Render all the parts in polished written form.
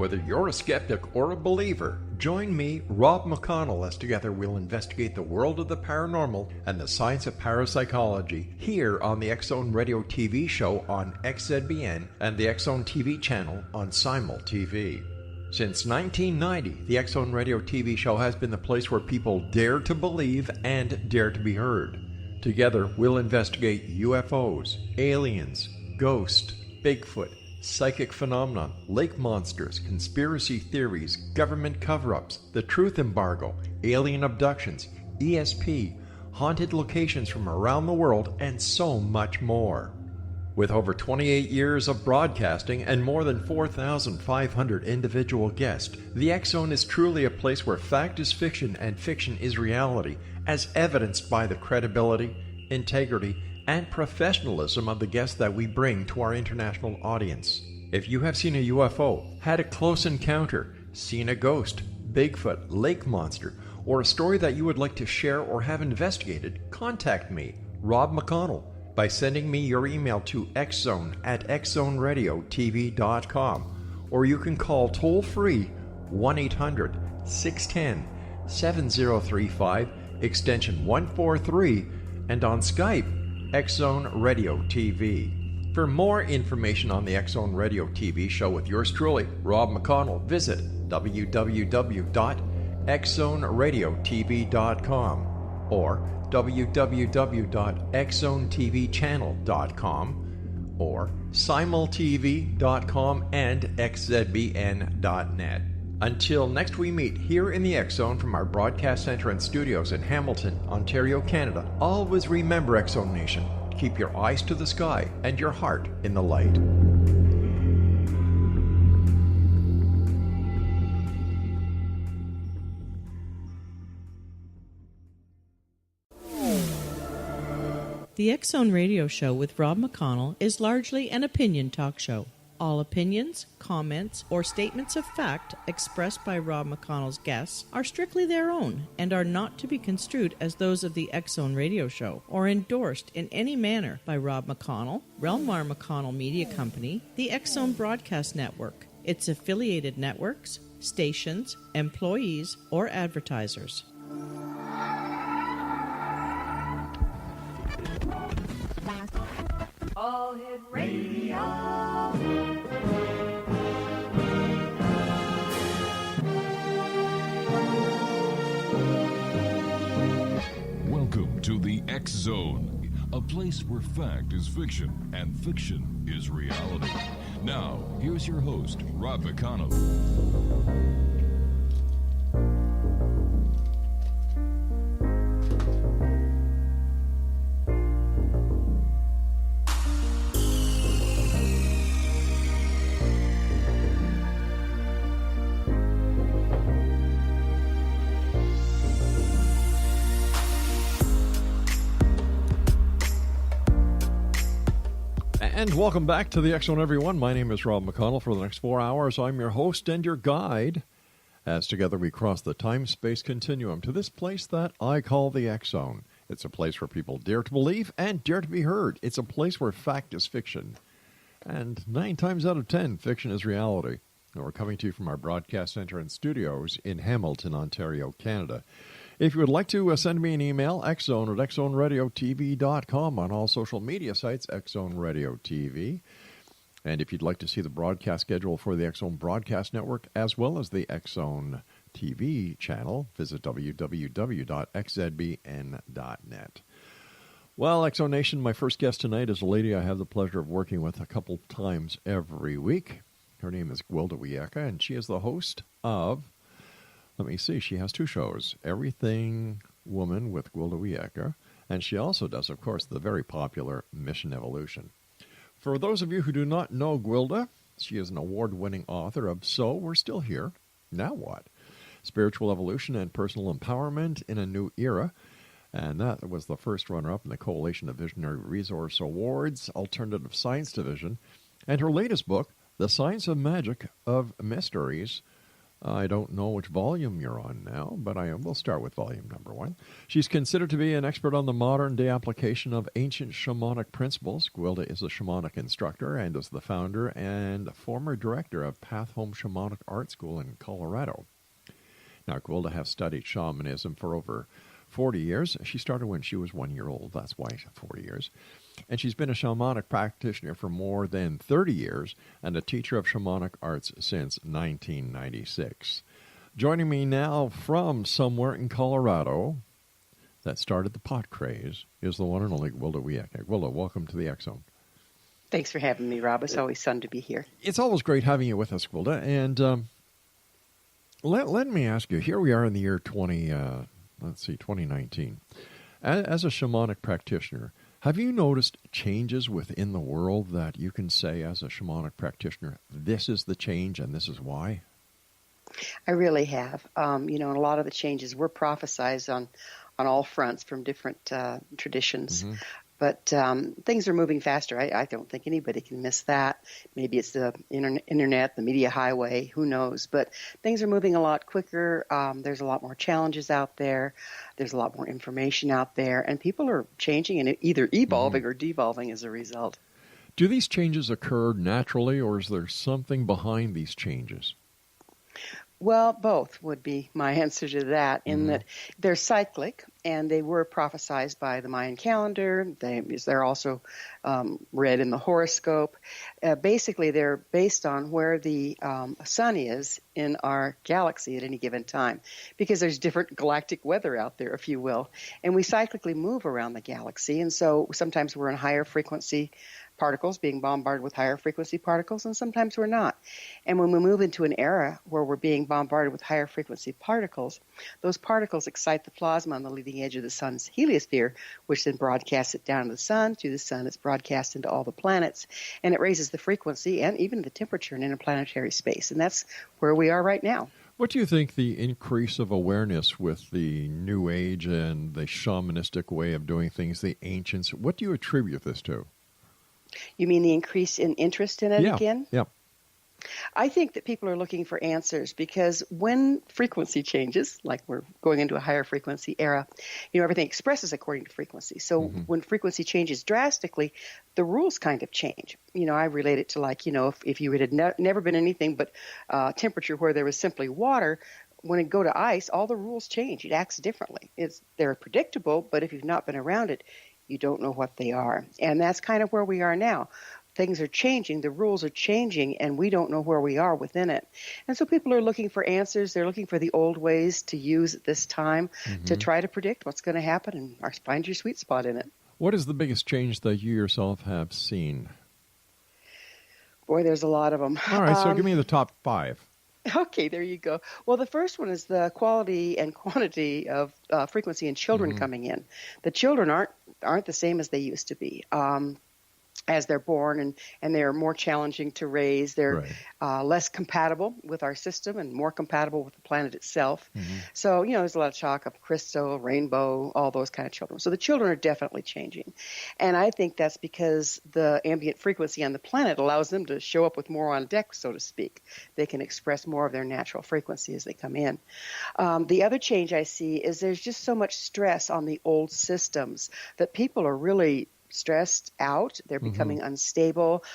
Whether you're a skeptic or a believer, join me, Rob McConnell, as together we'll investigate the world of the paranormal and the science of parapsychology here on the X-Zone Radio TV show on XZBN and the X-Zone TV channel on Simul TV. Since 1990, the X-Zone Radio TV show has been the place where people dare to believe and dare to be heard. Together, we'll investigate UFOs, aliens, ghosts, Bigfoot, psychic phenomena, lake monsters, conspiracy theories, government cover-ups, the truth embargo, alien abductions, ESP, haunted locations from around the world, and so much more. With over 28 years of broadcasting and more than 4,500 individual guests, the X-Zone is truly a place where fact is fiction and fiction is reality, as evidenced by the credibility, integrity, and professionalism of the guests that we bring to our international audience. If you have seen a UFO, had a close encounter, seen a ghost, Bigfoot, lake monster, or a story that you would like to share or have investigated, contact me, Rob McConnell, by sending me your email to xzone@xzoneradiotv.com, or you can call toll-free 1-800-610-7035, extension 143, and on Skype, X-Zone Radio TV. For more information on the X-Zone Radio TV show with yours truly, Rob McConnell, visit www.xzoneradiotv.com or www.xzonetvchannel.com or simultv.com and xzbn.net. Until next we meet here in the X-Zone from our broadcast center and studios in Hamilton, Ontario, Canada, always remember, X-Zone Nation, keep your eyes to the sky and your heart in the light. The X-Zone Radio Show with Rob McConnell is largely an opinion talk show. All opinions, comments, or statements of fact expressed by Rob McConnell's guests are strictly their own and are not to be construed as those of the X-Zone Radio Show or endorsed in any manner by Rob McConnell, rel-mar McConnell Media Company, the X-Zone Broadcast Network, its affiliated networks, stations, employees, or advertisers. All Hit Radio. Welcome to the X-Zone, a place where fact is fiction and fiction is reality. Now, here's your host, Rob McConnell. And welcome back to the X-Zone, everyone. My name is Rob McConnell. For the next 4 hours, I'm your host and your guide, as together we cross the time-space continuum to this place that I call the X-Zone. It's a place where people dare to believe and dare to be heard. It's a place where fact is fiction. And 9 times out of 10, fiction is reality. And we're coming to you from our broadcast center and studios in Hamilton, Ontario, Canada. If you would like to send me an email, xzone@xzoneradiotv.com, on all social media sites, X-Zone Radio TV. And if you'd like to see the broadcast schedule for the X-Zone Broadcast Network, as well as the X-Zone TV channel, visit www.xzbn.net. Well, X-Zone Nation, my first guest tonight is a lady I have the pleasure of working with a couple times every week. Her name is Gwilda Wiyaka, and she is the host of... Let me see, she has 2 shows, Everything Woman with Gwilda Wiyaka, and she also does, of course, the very popular Mission Evolution. For those of you who do not know Gwilda, she is an award-winning author of So We're Still Here, Now What? Spiritual Evolution and Personal Empowerment in a New Era, and that was the first runner-up in the Coalition of Visionary Resource Awards, Alternative Science Division, and her latest book, The Science of Magic of Mysteries, I don't know which volume you're on now, but we'll start with volume number 1. She's considered to be an expert on the modern-day application of ancient shamanic principles. Gwilda is a shamanic instructor and is the founder and former director of Path Home Shamanic Art School in Colorado. Now, Gwilda has studied shamanism for over 40 years. She started when she was 1 year old. That's why 40 years. And she's been a shamanic practitioner for more than 30 years and a teacher of shamanic arts since 1996. Joining me now from somewhere in Colorado that started the pot craze is the one and only Gwilda Wiyaka. Gwilda, welcome to the X Zone. Thanks for having me, Rob. It's always fun to be here. It's always great having you with us, Gwilda. And let me ask you, here we are in the year 2019. As a shamanic practitioner, have you noticed changes within the world that you can say as a shamanic practitioner, this is the change and this is why? I really have. And a lot of the changes were prophesized on all fronts from different traditions. Mm-hmm. But things are moving faster. I don't think anybody can miss that. Maybe it's the internet, the media highway, who knows. But things are moving a lot quicker. There's a lot more challenges out there. There's a lot more information out there. And people are changing and either evolving or devolving as a result. Do these changes occur naturally, or is there something behind these changes? Well, both would be my answer to that, in that they're cyclic, and they were prophesized by the Mayan calendar. They're also read in the horoscope. Basically, they're based on where the sun is in our galaxy at any given time, because there's different galactic weather out there, if you will. And we cyclically move around the galaxy, and so sometimes we're in higher frequency particles, being bombarded with higher frequency particles, and sometimes we're not. And when we move into an era where we're being bombarded with higher frequency particles, those particles excite the plasma on the leading edge of the sun's heliosphere, which then broadcasts it down to the sun. Through the sun, it's broadcast into all the planets, and it raises the frequency and even the temperature in interplanetary space. And that's where we are right now. What do you think the increase of awareness with the New Age and the shamanistic way of doing things, the ancients, what do you attribute this to? You mean the increase in interest in it again? Yeah. I think that people are looking for answers, because when frequency changes, like we're going into a higher frequency era, everything expresses according to frequency. So when frequency changes drastically, the rules kind of change. I relate it to if you had never been anything but temperature where there was simply water, when it go to ice, all the rules change. It acts differently. They're predictable, but if you've not been around it, you don't know what they are. And that's kind of where we are now. Things are changing, the rules are changing, and we don't know where we are within it. And so people are looking for answers. They're looking for the old ways to use at this time to try to predict what's going to happen and find your sweet spot in it. What is the biggest change that you yourself have seen? Boy, there's a lot of them. All right, so give me the top 5. Okay, there you go. Well, the first one is the quality and quantity of frequency in children coming in. The children aren't the same as they used to be. As they're born, and they're more challenging to raise. They're less compatible with our system and more compatible with the planet itself. So, there's a lot of talk of crystal, rainbow, all those kind of children. So the children are definitely changing. And I think that's because the ambient frequency on the planet allows them to show up with more on deck, so to speak. They can express more of their natural frequency as they come in. The other change I see is there's just so much stress on the old systems that people are really stressed out. They're becoming unstable.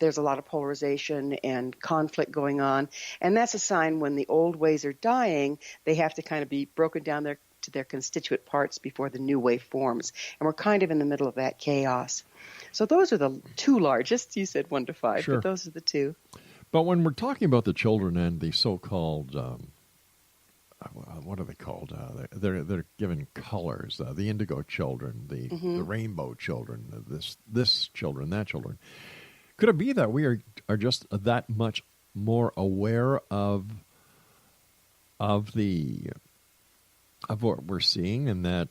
There's a lot of polarization and conflict going on. And that's a sign when the old ways are dying, they have to kind of be broken down to their constituent parts before the new way forms. And we're kind of in the middle of that chaos. So those are the 2 largest. You said 1 to 5, sure. But those are the 2. But when we're talking about the children and the so-called what are they called? They're given colors. The indigo children, the rainbow children, this children, that children. Could it be that we are just that much more aware of what we're seeing, and that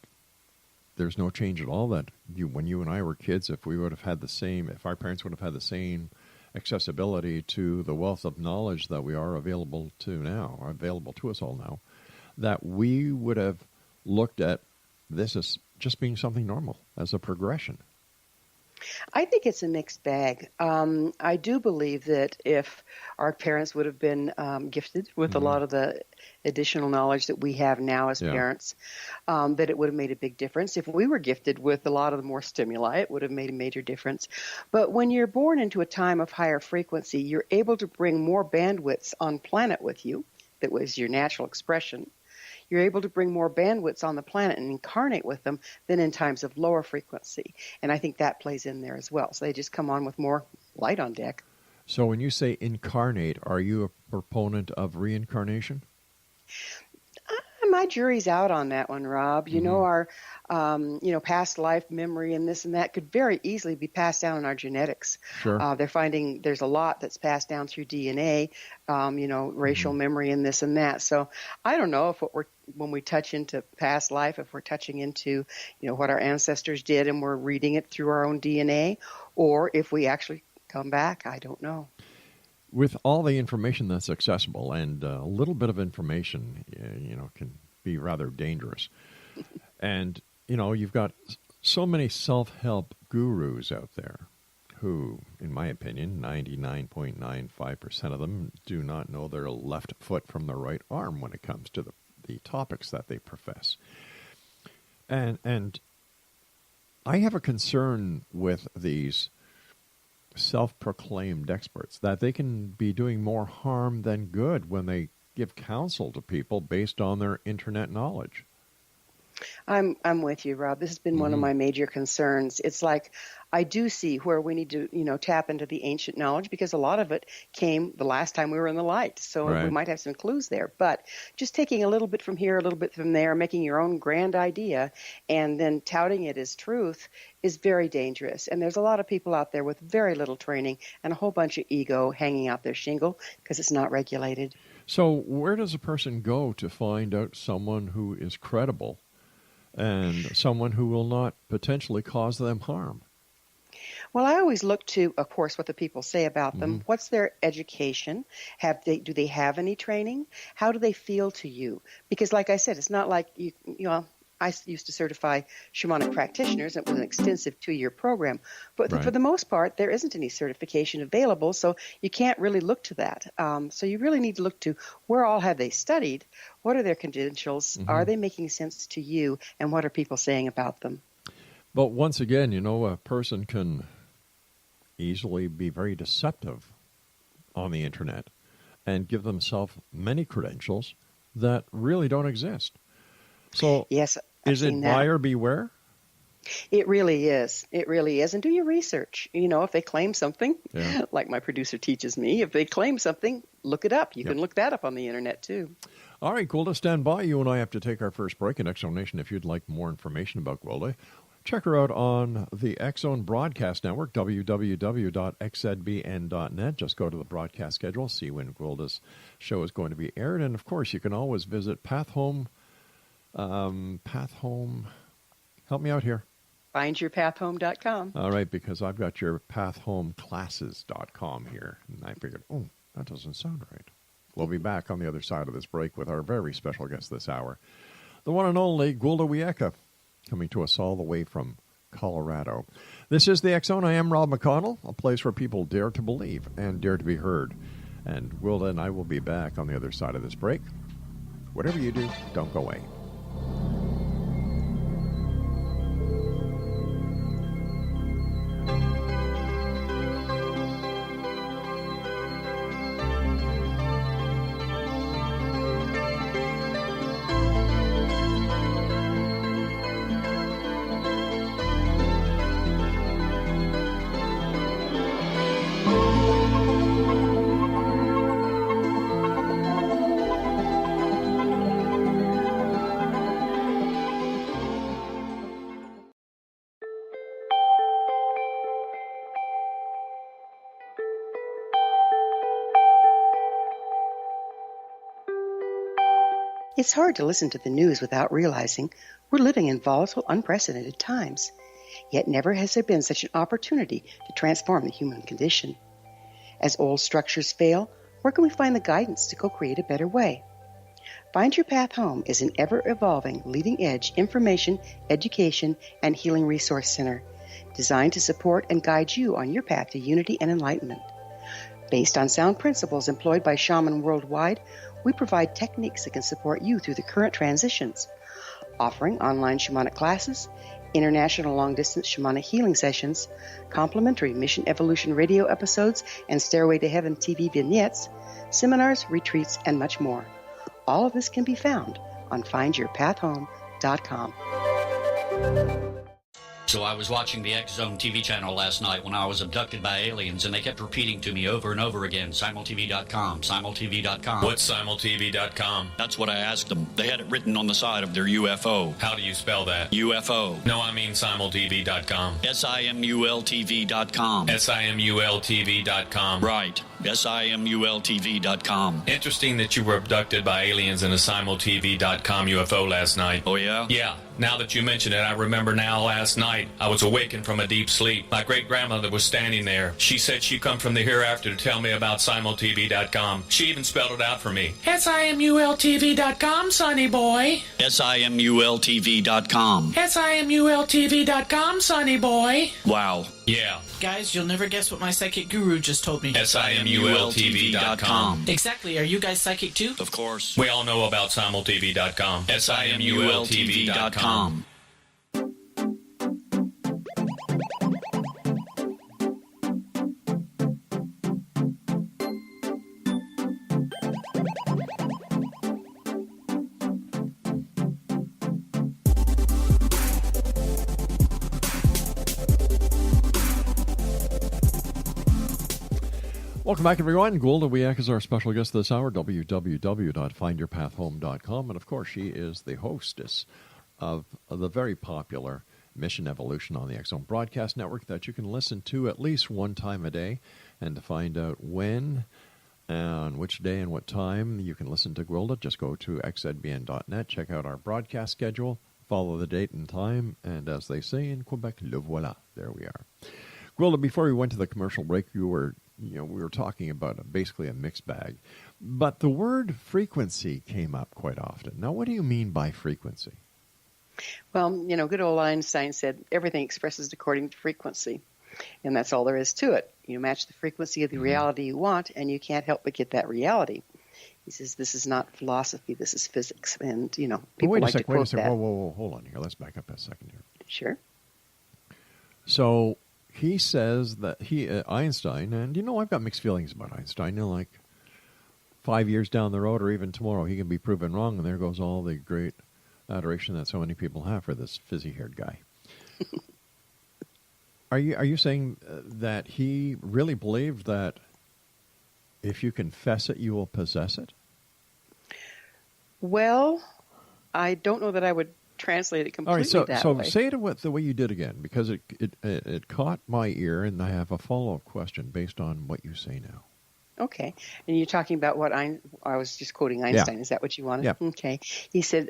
there's no change at all? That when you and I were kids, if our parents would have had the same accessibility to the wealth of knowledge that we are available to us all now, that we would have looked at this as just being something normal, as a progression. I think it's a mixed bag. I do believe that if our parents would have been gifted with a lot of the additional knowledge that we have now as parents, that it would have made a big difference. If we were gifted with a lot of the more stimuli, it would have made a major difference. But when you're born into a time of higher frequency, you're able to bring more bandwidths on planet with you. That was your natural expression. You're able to bring more bandwidths on the planet and incarnate with them than in times of lower frequency. And I think that plays in there as well. So they just come on with more light on deck. So when you say incarnate, are you a proponent of reincarnation? My jury's out on that one, Rob. You know, our past life memory and this and that could very easily be passed down in our genetics. Sure. They're finding there's a lot that's passed down through DNA, racial memory and this and that. So I don't know if when we touch into past life, if we're touching into, what our ancestors did and we're reading it through our own DNA, or if we actually come back. I don't know. With all the information that's accessible, and a little bit of information, can be rather dangerous. And, you've got so many self-help gurus out there who, in my opinion, 99.95% of them do not know their left foot from their right arm when it comes to the topics that they profess. And I have a concern with these self-proclaimed experts, that they can be doing more harm than good when they give counsel to people based on their internet knowledge. I'm with you, Rob. This has been one of my major concerns. It's like I do see where we need to, tap into the ancient knowledge, because a lot of it came the last time we were in the light. So we might have some clues there. But just taking a little bit from here, a little bit from there, making your own grand idea, and then touting it as truth is very dangerous. And there's a lot of people out there with very little training and a whole bunch of ego hanging out their shingle because it's not regulated. So where does a person go to find out someone who is credible and someone who will not potentially cause them harm? Well, I always look to, of course, what the people say about them. What's their education? Do they have any training? How do they feel to you? Because, like I said, it's not like I used to certify shamanic practitioners. It was an extensive 2-year program. But for the most part, there isn't any certification available, so you can't really look to that. So you really need to look to where all have they studied, what are their credentials, are they making sense to you, and what are people saying about them? But once again, a person can easily be very deceptive on the internet and give themselves many credentials that really don't exist. So yes, is it buyer beware? It really is. It really is. And do your research. If they claim something, like my producer teaches me, if they claim something, look it up. You can look that up on the internet too. All right, Gwilda, stand by. You and I have to take our first break in X Zone Nation. If you'd like more information about Gwilda, check her out on the X Zone Broadcast Network, www.xzbn.net. Just go to the broadcast schedule, see when Gwilda's show is going to be aired. And, of course, you can always visit Path Home. Help me out here. FindYourPathHome.com. All right, because I've got your PathHomeClasses.com here. And I figured, that doesn't sound right. We'll be back on the other side of this break with our very special guest this hour, the one and only Gwilda Wiyaka, coming to us all the way from Colorado. This is the X Zone. I am Rob McConnell, a place where people dare to believe and dare to be heard. And Gwilda and I will be back on the other side of this break. Whatever you do, don't go away. It's hard to listen to the news without realizing we're living in volatile, unprecedented times. Yet never has there been such an opportunity to transform the human condition. As old structures fail, where can we find the guidance to co-create a better way? Find Your Path Home is an ever-evolving, leading-edge information, education, and healing resource center. designed to support and guide you on your path to unity and enlightenment. Based on sound principles employed by shamans worldwide, we provide techniques that can support you through the current transitions, offering online shamanic classes, international long-distance shamanic healing sessions, complimentary Mission Evolution radio episodes and Stairway to Heaven TV vignettes, seminars, retreats, and much more. All of this can be found on findyourpathhome.com. So I was watching the X Zone TV channel last night when I was abducted by aliens, and they kept repeating to me over and over again, simultv.com, simultv.com. What's simultv.com? That's what I asked them. They had it written on the side of their UFO. How do you spell that? UFO. No, I mean simultv.com. simultv.com. simultv.com. Right. simultv.com. Interesting that you were abducted by aliens in a simultv.com UFO last night. Oh, yeah? Yeah. Now that you mention it, I remember now last night I was awakened from a deep sleep. My great-grandmother was standing there. She said she'd come from the hereafter to tell me about simultv.com. She even spelled it out for me. simultv.com, sonny boy. simultv.com. simultv.com, sonny boy. Wow. Yeah. Guys, you'll never guess what my psychic guru just told me. simultv.com. Exactly. Are you guys psychic too? Of course. We all know about simultv.com. simultv.com. Welcome back, everyone. Gwilda Wiyaka is our special guest this hour, www.findyourpathhome.com. And, of course, she is the hostess of the very popular Mission Evolution on the X Zone Broadcast Network that you can listen to at least one time a day. And to find out when and which day and what time you can listen to Gwilda, just go to xzbn.net, check out our broadcast schedule, follow the date and time, and as they say in Quebec, le voilà. There we are. Gwilda, before we went to the commercial break, we were talking about basically a mixed bag. But the word frequency came up quite often. Now, what do you mean by frequency? Well, good old Einstein said everything expresses according to frequency. And that's all there is to it. You match the frequency of the reality you want, and you can't help but get that reality. He says this is not philosophy, this is physics. And, people like to quote that. Whoa, hold on here. Let's back up a second here. Sure. So he says that Einstein, and I've got mixed feelings about Einstein. Like 5 years down the road or even tomorrow, he can be proven wrong, and there goes all the great adoration that so many people have for this fizzy-haired guy. Are you saying that he really believed that if you confess it, you will possess it? Well, I don't know that I would translate it completely that way. So say it the way you did again, because it caught my ear, and I have a follow-up question based on what you say now. Okay. And you're talking about what I was just quoting Einstein. Yeah. Is that what you wanted? Yeah. Okay. He said,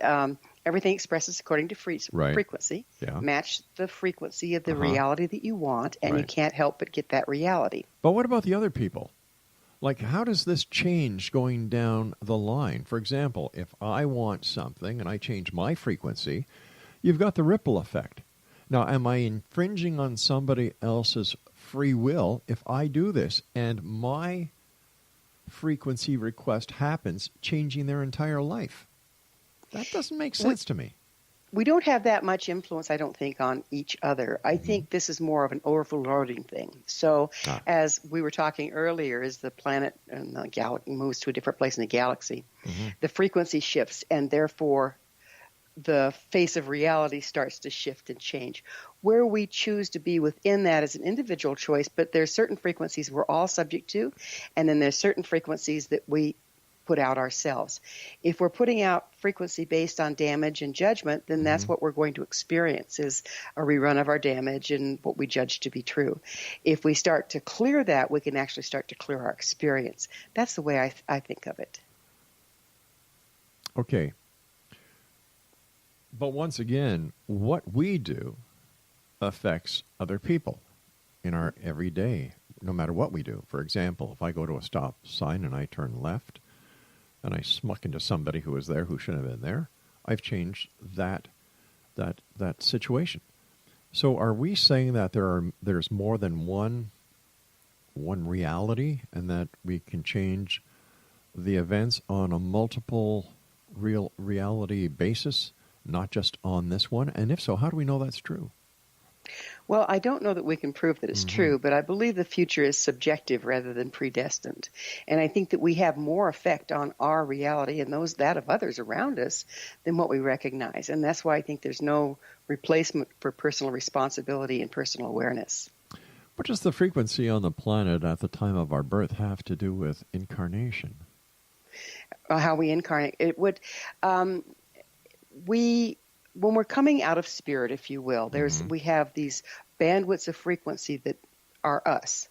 everything expresses according to frequency. Yeah. Match the frequency of the reality that you want, and you can't help but get that reality. But what about the other people? Like, how does this change going down the line? For example, if I want something and I change my frequency, you've got the ripple effect. Now, am I infringing on somebody else's free will if I do this and my frequency request happens, changing their entire life? That doesn't make sense to me. We don't have that much influence, I don't think, on each other. I think this is more of an overloading thing. So as we were talking earlier, as the planet and the galaxy moves to a different place in the galaxy, the frequency shifts, and therefore the face of reality starts to shift and change. Where we choose to be within that is an individual choice, but there's certain frequencies we're all subject to, and then there's certain frequencies that we put out ourselves. If we're putting out frequency based on damage and judgment, then that's what we're going to experience, is a rerun of our damage and what we judge to be true. If we start to clear that, we can actually start to clear our experience. That's the way I think of it. Okay. But once again, what we do affects other people in our everyday, no matter what we do. For example, if I go to a stop sign and I turn left and I smuck into somebody who was there who shouldn't have been there, I've changed that situation. So are we saying that there's more than one reality, and that we can change the events on a multiple reality basis, not just on this one? And if so, how do we know that's true? Well, I don't know that we can prove that it's true, but I believe the future is subjective rather than predestined. And I think that we have more effect on our reality and that of others around us than what we recognize. And that's why I think there's no replacement for personal responsibility and personal awareness. What does the frequency on the planet at the time of our birth have to do with incarnation? How we incarnate. It would, when we're coming out of spirit, if you will, we have these bandwidths of frequency that are us.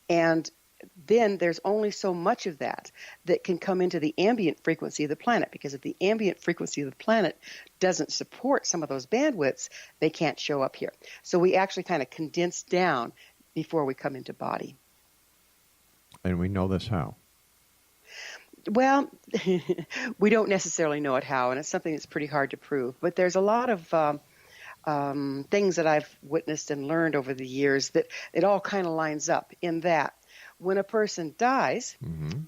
And then there's only so much of that can come into the ambient frequency of the planet, because if the ambient frequency of the planet doesn't support some of those bandwidths, they can't show up here. So we actually kind of condense down before we come into body. And we know this how? Well, we don't necessarily know it how, and it's something that's pretty hard to prove. But there's a lot of things that I've witnessed and learned over the years that it all kind of lines up in that when a person dies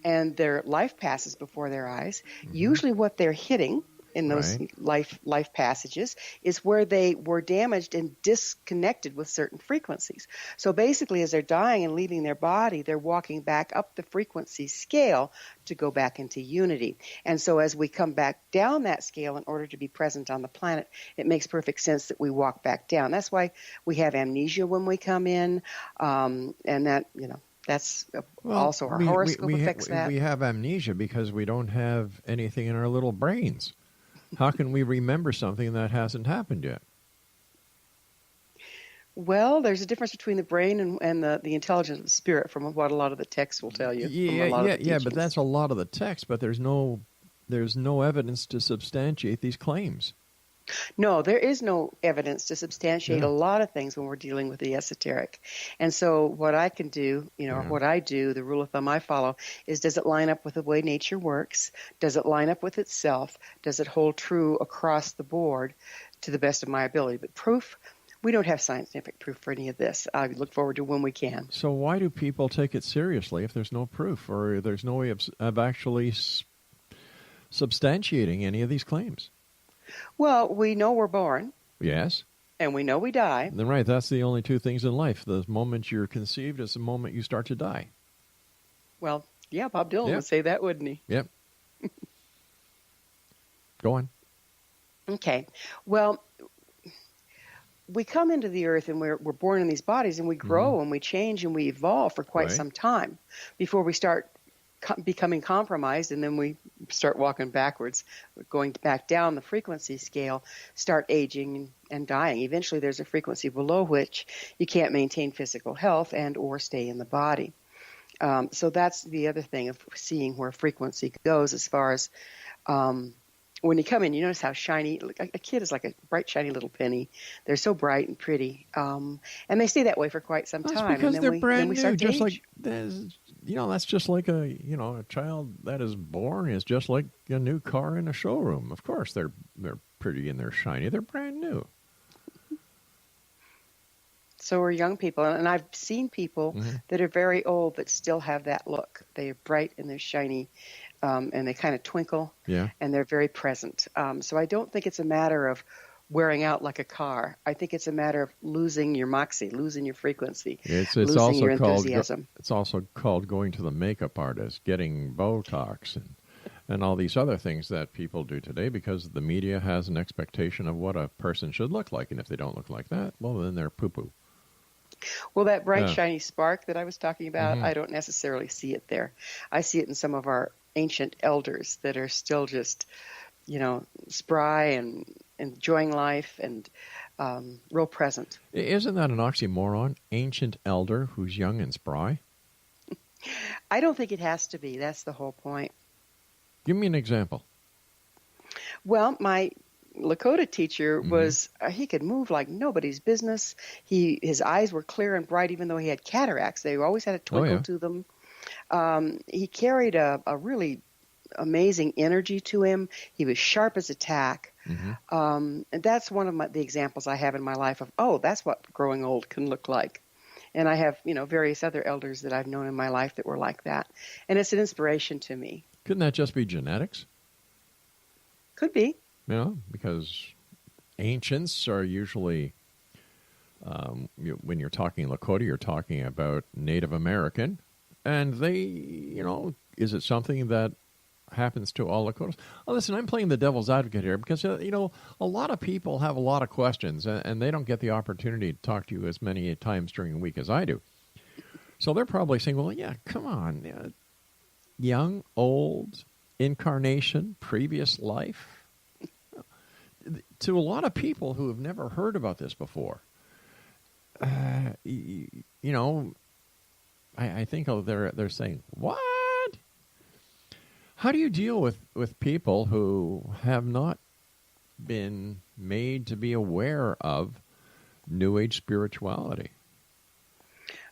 and their life passes before their eyes, usually what they're hitting in those life passages is where they were damaged and disconnected with certain frequencies. So basically, as they're dying and leaving their body, they're walking back up the frequency scale to go back into unity. And so as we come back down that scale in order to be present on the planet, it makes perfect sense that we walk back down. That's why we have amnesia when we come in, and that, that's also our horoscope affects that. We have amnesia because we don't have anything in our little brains. How can we remember something that hasn't happened yet? Well, there's a difference between the brain and the intelligence of the spirit, from what a lot of the texts will tell you. Yeah, but that's a lot of the text. But there's no evidence to substantiate these claims. No, there is no evidence to substantiate a lot of things when we're dealing with the esoteric. And so what I can do, or what I do, the rule of thumb I follow, is does it line up with the way nature works? Does it line up with itself? Does it hold true across the board to the best of my ability? But proof, we don't have scientific proof for any of this. I look forward to when we can. So why do people take it seriously if there's no proof, or there's no way of actually substantiating any of these claims? Well, we know we're born. Yes. And we know we die. Then right, that's the only two things in life. The moment you're conceived is the moment you start to die. Well, yeah, Bob Dylan would say that, wouldn't he? Yep. Go on. Okay. Well, we come into the earth and we're born in these bodies, and we grow and we change and we evolve for quite some time before we start becoming compromised, and then we start walking backwards, going back down the frequency scale, start aging and dying. Eventually there's a frequency below which you can't maintain physical health and or stay in the body. So that's the other thing of seeing where frequency goes as far as when you come in, you notice how shiny, a kid is like a bright, shiny little penny. They're so bright and pretty. And they stay that way for quite some time. That's because and then they're brand new, start to just age. like, that's just like a child that is born is just like a new car in a showroom. Of course, they're pretty and they're shiny. They're brand new. So are young people. And I've seen people that are very old that still have that look. They're bright and they're shiny. And they kind of twinkle, and they're very present. So I don't think it's a matter of wearing out like a car. I think it's a matter of losing your moxie, losing your frequency, losing also your enthusiasm. It's also called going to the makeup artist, getting Botox, and all these other things that people do today because the media has an expectation of what a person should look like. And if they don't look like that, well, then they're poo-poo. Well, that bright, shiny spark that I was talking about, I don't necessarily see it there. I see it in some of our ancient elders that are still just, spry and enjoying life and real present. Isn't that an oxymoron? Ancient elder who's young and spry? I don't think it has to be. That's the whole point. Give me an example. Well, my Lakota teacher was, he could move like nobody's business. His eyes were clear and bright even though he had cataracts. They always had a twinkle to them. He carried a really amazing energy to him. He was sharp as a tack. And that's one of the examples I have in my life of, that's what growing old can look like. And I have, various other elders that I've known in my life that were like that. And it's an inspiration to me. Couldn't that just be genetics? Could be. Because ancients are usually, when you're talking Lakota, you're talking about Native American. And they, is it something that happens to all Lakotas? Oh, listen, I'm playing the devil's advocate here because, a lot of people have a lot of questions and they don't get the opportunity to talk to you as many times during the week as I do. So they're probably saying, well, yeah, come on. Young, old, incarnation, previous life. To a lot of people who have never heard about this before, I think they're saying, what? How do you deal with people who have not been made to be aware of New Age spirituality?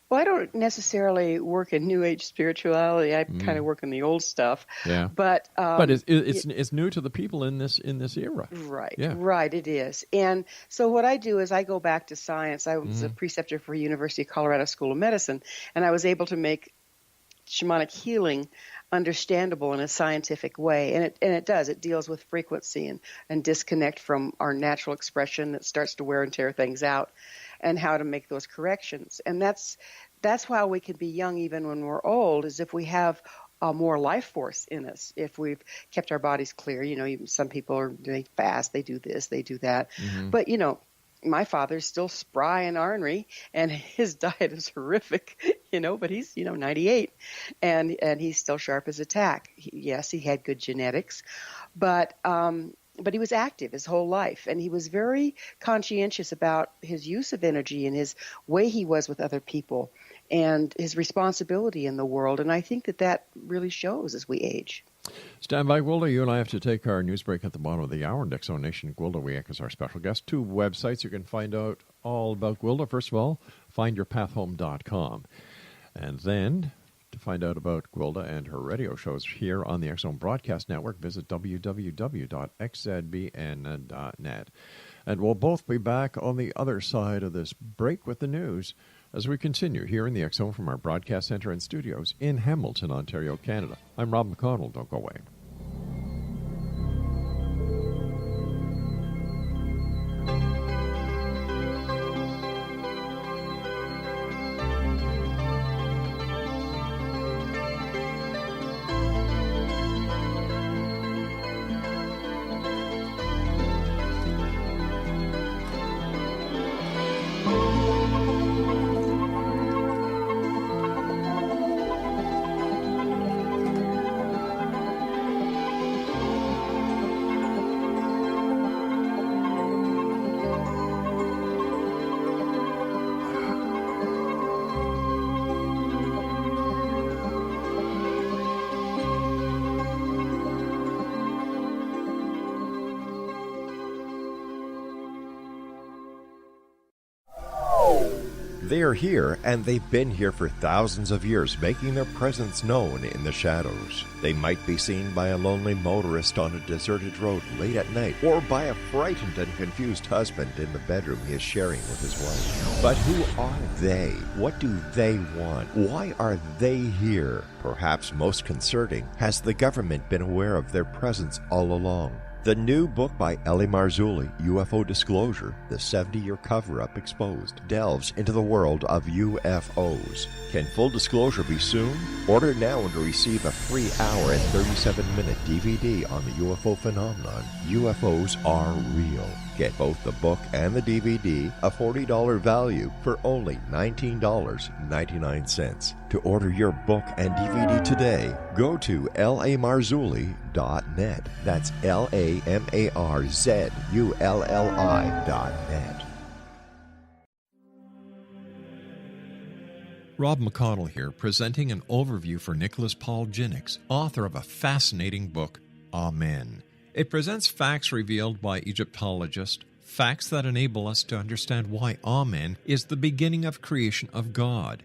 Well, I don't necessarily work in New Age spirituality. I kind of work in the old stuff. Yeah. But it's new to the people in this era. Right. Yeah. Right. It is. And so what I do is I go back to science. I was a preceptor for University of Colorado School of Medicine, and I was able to make shamanic healing understandable in a scientific way, and it does. It deals with frequency and disconnect from our natural expression that starts to wear and tear things out, and how to make those corrections. And that's why we can be young even when we're old, is if we have more life force in us, if we've kept our bodies clear. Some people they fast, they do this, they do that, but my father's still spry and ornery, and his diet is horrific, but he's, 98, and he's still sharp as a tack. Yes, he had good genetics, but he was active his whole life, and he was very conscientious about his use of energy and his way he was with other people and his responsibility in the world. And I think that really shows as we age. Stand by, Gwilda. You and I have to take our news break at the bottom of the hour. Dixon Nation, Gwilda Wiyaka is our special guest. 2 websites you can find out all about Gwilda. First of all, findyourpathhome.com. And then, to find out about Gwilda and her radio shows here on the X Zone Broadcast Network, visit www.xzbn.net. And we'll both be back on the other side of this break with the news as we continue here in the X Zone from our broadcast center and studios in Hamilton, Ontario, Canada. I'm Rob McConnell. Don't go away. They are here, and they've been here for thousands of years, making their presence known in the shadows. They might be seen by a lonely motorist on a deserted road late at night, or by a frightened and confused husband in the bedroom he is sharing with his wife. But who are they? What do they want? Why are they here? Perhaps most concerning, has the government been aware of their presence all along? The new book by Eli Marzulli, UFO Disclosure, the 70-year cover-up exposed, delves into the world of UFOs. Can full disclosure be soon? Order now and receive a free hour and 37-minute DVD on the UFO phenomenon. UFOs are real. Get both the book and the DVD, a $40 value, for only $19.99. To order your book and DVD today, go to lamarzulli.net. That's LAMARZULLI.net. Rob McConnell here, presenting an overview for Nicholas Paul Jennings, author of a fascinating book, Amen. It presents facts revealed by Egyptologists, facts that enable us to understand why Amen is the beginning of creation of God.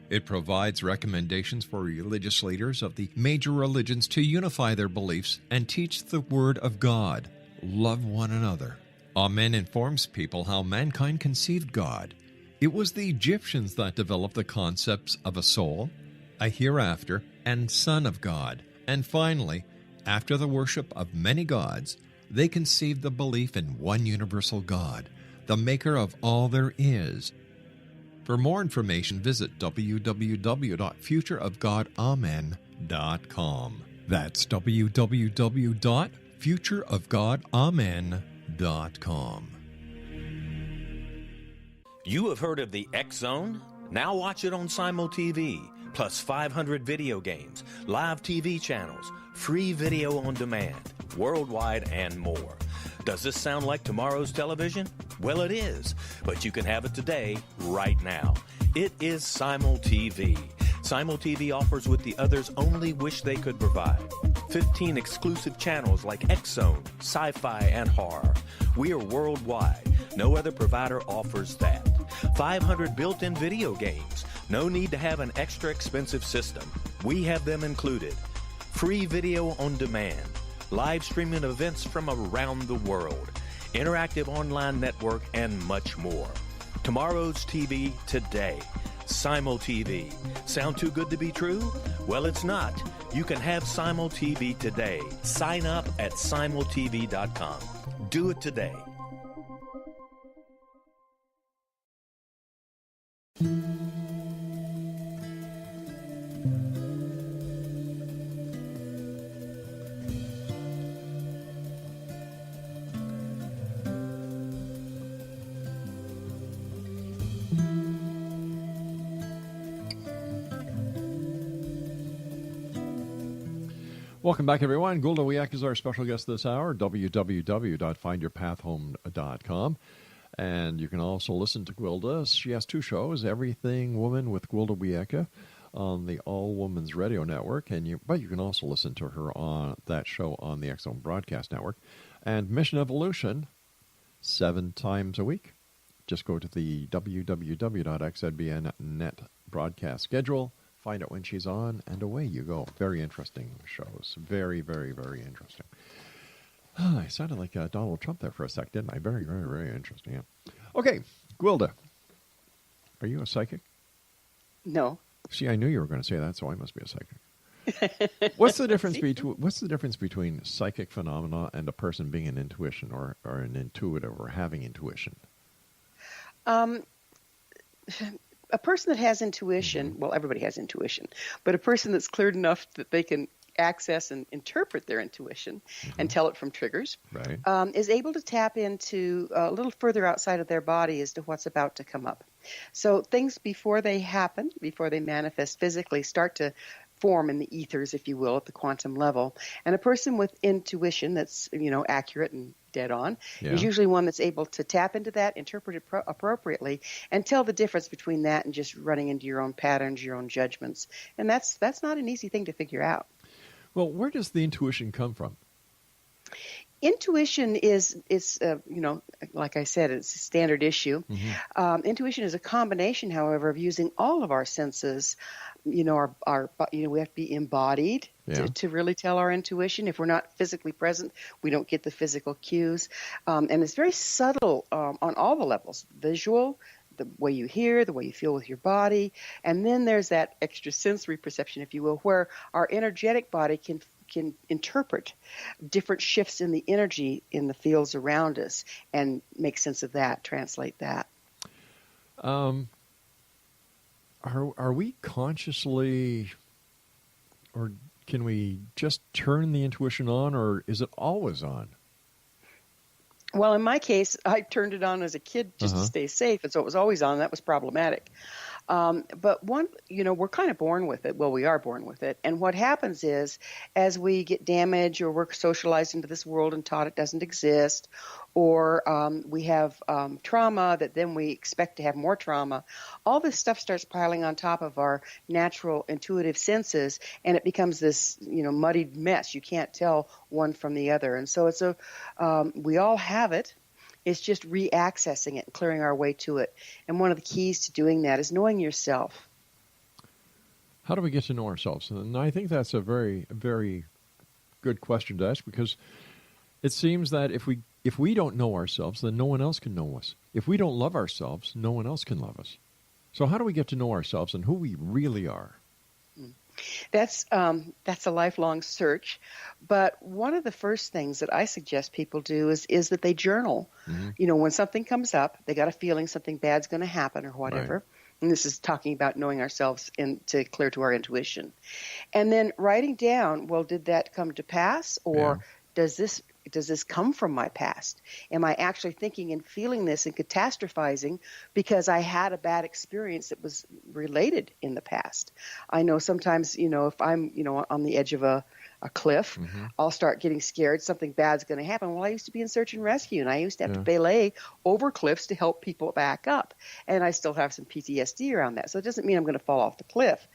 It provides recommendations for religious leaders of the major religions to unify their beliefs and teach the Word of God. Love one another. Amen informs people how mankind conceived God. It was the Egyptians that developed the concepts of a soul, a hereafter, and Son of God. And finally, after the worship of many gods, they conceived the belief in one universal God, the maker of all there is. For more information, visit www.futureofgodamen.com. That's www.futureofgodamen.com. You have heard of the X Zone? Now watch it on Simul TV, plus 500 video games, live TV channels, free video on demand, worldwide, and more. Does this sound like tomorrow's television? Well, it is, but you can have it today, right now. It is Simul TV. Simul TV offers what the others only wish they could provide. 15 exclusive channels like X Zone, sci-fi, and horror. We are worldwide. No other provider offers that. 500 built-in video games. No need to have an extra expensive system. We have them included. Free video on demand. Live streaming events from around the world. Interactive online network, and much more. Tomorrow's TV today. Simul TV. Sound too good to be true? Well, it's not. You can have Simul TV today. Sign up at simultv.com. Do it today. Welcome back, everyone. Gwilda Wiyaka is our special guest this hour, www.findyourpathhome.com. And you can also listen to Gwilda. She has two shows, Everything Woman with Gwilda Wiyaka on the All Women's Radio Network. But you can also listen to her on that show on the X Zone Broadcast Network. And Mission Evolution, 7 times a week. Just go to the www.xzbn.net broadcast schedule. Find out when she's on, and away you go. Very interesting shows. Very, very, very interesting. I sounded like Donald Trump there for a sec, didn't I? Very, very, very interesting. Yeah. Okay, Gwilda, are you a psychic? No. See, I knew you were going to say that, so I must be a psychic. What's the difference between psychic phenomena and a person being an intuition or an intuitive or having intuition? A person that has intuition, well, everybody has intuition, but a person that's cleared enough that they can access and interpret their intuition and tell it from triggers, right, is able to tap into a little further outside of their body as to what's about to come up. So things before they happen, before they manifest physically, start to form in the ethers, if you will, at the quantum level. And a person with intuition that's, accurate and dead on is usually one that's able to tap into that, interpret it appropriately, and tell the difference between that and just running into your own patterns, your own judgments. And that's not an easy thing to figure out. Well, where does the intuition come from? Intuition is like I said, it's a standard issue. Intuition is a combination, however, of using all of our senses. We have to be embodied to really tell our intuition. If we're not physically present, we don't get the physical cues. And it's very subtle on all the levels: visual, the way you hear, the way you feel with your body, and then there's that extrasensory perception, if you will, where our energetic body can interpret different shifts in the energy in the fields around us and make sense of that, translate that. Are we consciously, or can we just turn the intuition on, or is it always on? Well, in my case, I turned it on as a kid just to stay safe, and so it was always on. That was problematic. But we're kind of born with it. Well, we are born with it. And what happens is, as we get damaged or we're socialized into this world and taught it doesn't exist, or we have trauma that then we expect to have more trauma, all this stuff starts piling on top of our natural intuitive senses, and it becomes this, muddied mess. You can't tell one from the other. And so we all have it. It's just re-accessing it and clearing our way to it. And one of the keys to doing that is knowing yourself. How do we get to know ourselves? And I think that's a very, very good question to ask, because it seems that if we don't know ourselves, then no one else can know us. If we don't love ourselves, no one else can love us. So how do we get to know ourselves and who we really are? That's a lifelong search, but one of the first things that I suggest people do is that they journal. Mm-hmm. You know, when something comes up, they got a feeling something bad's going to happen or whatever. Right. And this is talking about knowing ourselves to clear to our intuition, and then writing down, well, did that come to pass, or does this come from my past? Am I actually thinking and feeling this and catastrophizing because I had a bad experience that was related in the past? I know sometimes, if I'm, on the edge of a cliff, mm-hmm. I'll start getting scared. Something bad's going to happen. Well, I used to be in search and rescue, and I used to have to belay over cliffs to help people back up. And I still have some PTSD around that. So it doesn't mean I'm going to fall off the cliff.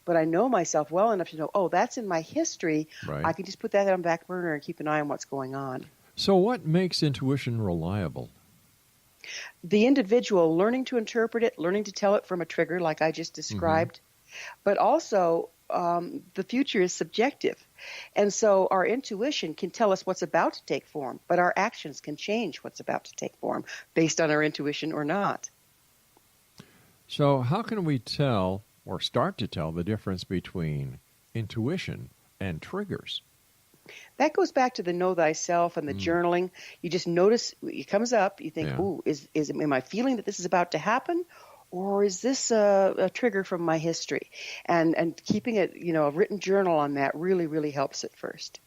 But I know myself well enough to know, oh, that's in my history. Right. I can just put that on the back burner and keep an eye on what's going on. So what makes intuition reliable? The individual learning to interpret it, learning to tell it from a trigger like I just described. Mm-hmm. But also the future is subjective. And so our intuition can tell us what's about to take form, but our actions can change what's about to take form based on our intuition or not. So how can we tell or start to tell the difference between intuition and triggers? That goes back to the know thyself and the journaling. You just notice it comes up. You think, "Ooh, am I feeling that this is about to happen, or is this a trigger from my history?" And keeping it, a written journal on that really, really helps at first.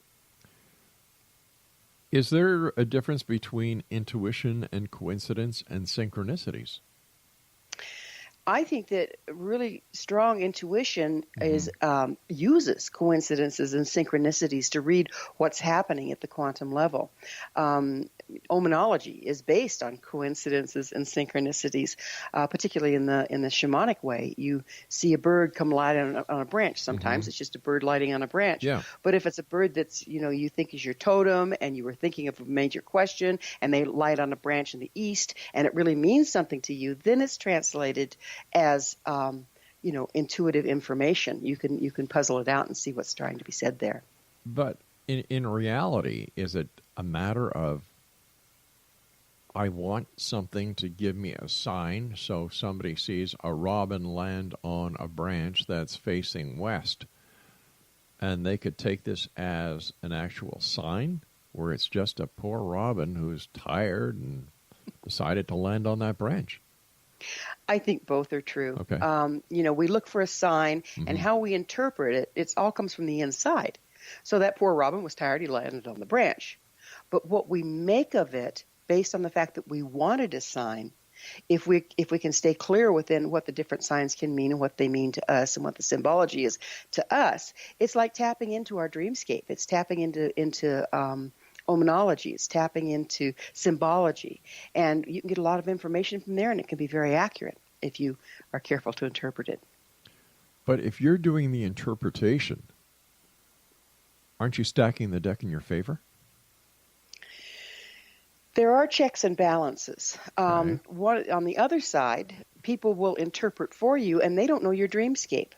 Is there a difference between intuition and coincidence and synchronicities? I think that really strong intuition uses coincidences and synchronicities to read what's happening at the quantum level. Omenology is based on coincidences and synchronicities, particularly in the shamanic way. You see a bird come light on a branch. Sometimes it's just a bird lighting on a branch. Yeah. But if it's a bird that's you think is your totem, and you were thinking of a major question, and they light on a branch in the east, and it really means something to you, then it's translated as intuitive information. You can puzzle it out and see what's trying to be said there. But in reality, is it a matter of I want something to give me a sign, so somebody sees a robin land on a branch that's facing west, and they could take this as an actual sign, where it's just a poor robin who's tired and decided to land on that branch? I think both are true. Okay. We look for a sign, and how we interpret it all comes from the inside. So that poor robin was tired, he landed on the branch. But what we make of it, based on the fact that we wanted a sign, if we can stay clear within what the different signs can mean and what they mean to us and what the symbology is to us, it's like tapping into our dreamscape. It's tapping into omenology. It's tapping into symbology. And you can get a lot of information from there, and it can be very accurate if you are careful to interpret it. But if you're doing the interpretation, aren't you stacking the deck in your favor? There are checks and balances. On the other side, people will interpret for you, and they don't know your dreamscape.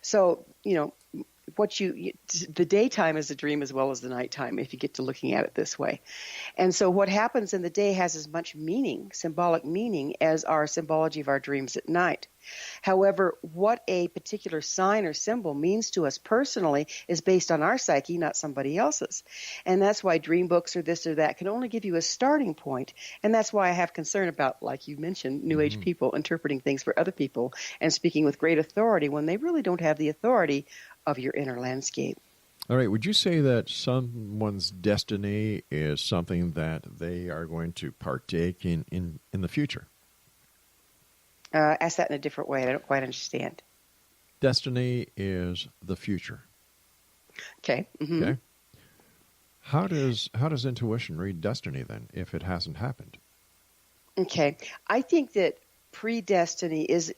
So, the daytime is a dream as well as the nighttime, if you get to looking at it this way. And so what happens in the day has as much meaning, symbolic meaning, as our symbology of our dreams at night. However, what a particular sign or symbol means to us personally is based on our psyche, not somebody else's. And that's why dream books or this or that can only give you a starting point. And that's why I have concern about, like you mentioned, New Age people interpreting things for other people and speaking with great authority when they really don't have the authority of your inner landscape. All right. Would you say that someone's destiny is something that they are going to partake in the future? Ask that in a different way. I don't quite understand. Destiny is the future. Okay. Mm-hmm. Okay. How does intuition read destiny then, if it hasn't happened? Okay. I think that predestiny is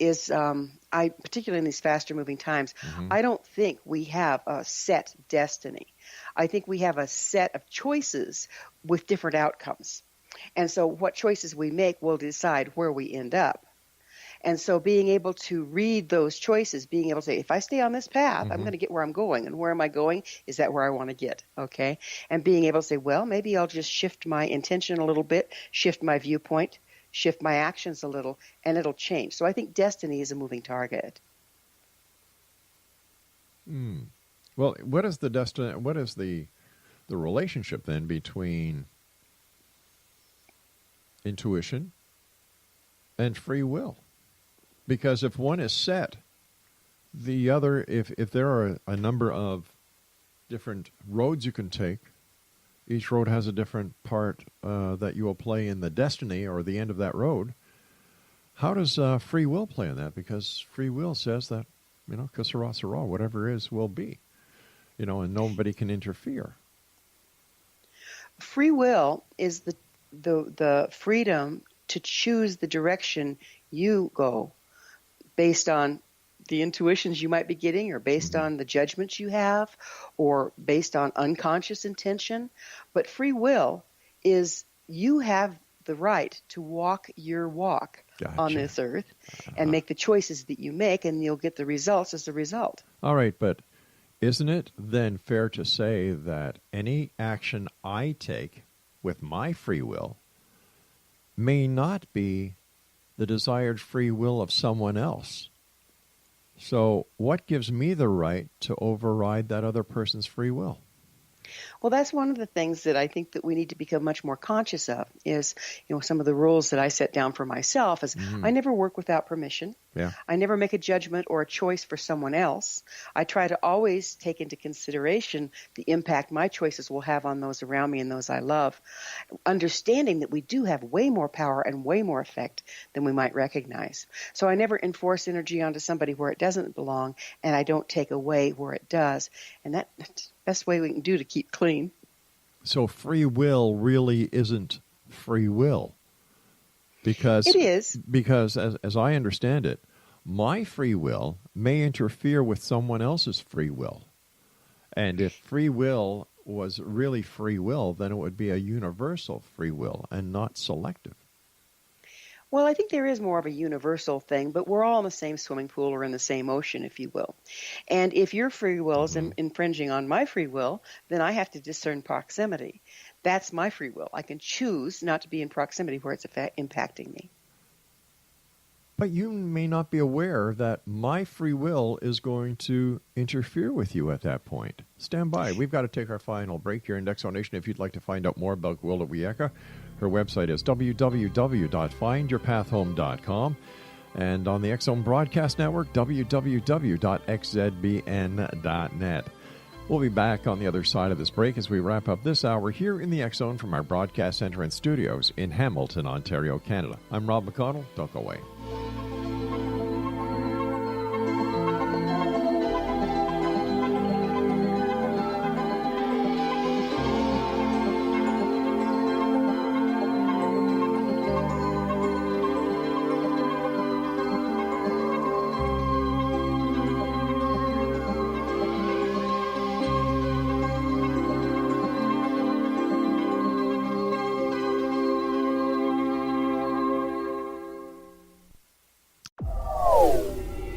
particularly in these faster moving times, I don't think we have a set destiny. I think we have a set of choices with different outcomes. And so what choices we make will decide where we end up. And so being able to read those choices, being able to say, if I stay on this path, I'm going to get where I'm going. And where am I going? Is that where I want to get? Okay. And being able to say, well, maybe I'll just shift my intention a little bit, shift my viewpoint, shift my actions a little, and it'll change. So I think destiny is a moving target. Well, what is the relationship then between intuition and free will? Because if one is set, the other, if there are a number of different roads you can take, each road has a different part that you will play in the destiny or the end of that road. How does free will play in that? Because free will says that, que sera, sera, whatever is will be, and nobody can interfere. Free will is the freedom to choose the direction you go based on the intuitions you might be getting, or based on the judgments you have, or based on unconscious intention. But free will is you have the right to walk your walk on this earth and make the choices that you make, and you'll get the results as a result. All right, but isn't it then fair to say that any action I take with my free will may not be the desired free will of someone else? So what gives me the right to override that other person's free will? Well, that's one of the things that I think that we need to become much more conscious of is, some of the rules that I set down for myself is I never work without permission. Yeah. I never make a judgment or a choice for someone else. I try to always take into consideration the impact my choices will have on those around me and those I love, understanding that we do have way more power and way more effect than we might recognize. So I never enforce energy onto somebody where it doesn't belong, and I don't take away where it does. And that's the best way we can do to keep clean. So free will really isn't free will. Because it is. Because as I understand it, my free will may interfere with someone else's free will. And if free will was really free will, then it would be a universal free will and not selective. Well, I think there is more of a universal thing, but we're all in the same swimming pool or in the same ocean, if you will. And if your free will is infringing on my free will, then I have to discern proximity. That's my free will. I can choose not to be in proximity where it's impacting me. But you may not be aware that my free will is going to interfere with you at that point. Stand by. We've got to take our final break here in Exo Nation. If you'd like to find out more about Gwilda Wiyaka, her website is www.findyourpathhome.com. And on the X-Zone Broadcast Network, www.xzbn.net. We'll be back on the other side of this break as we wrap up this hour here in the X-Zone from our broadcast center and studios in Hamilton, Ontario, Canada. I'm Rob McConnell. Don't go away.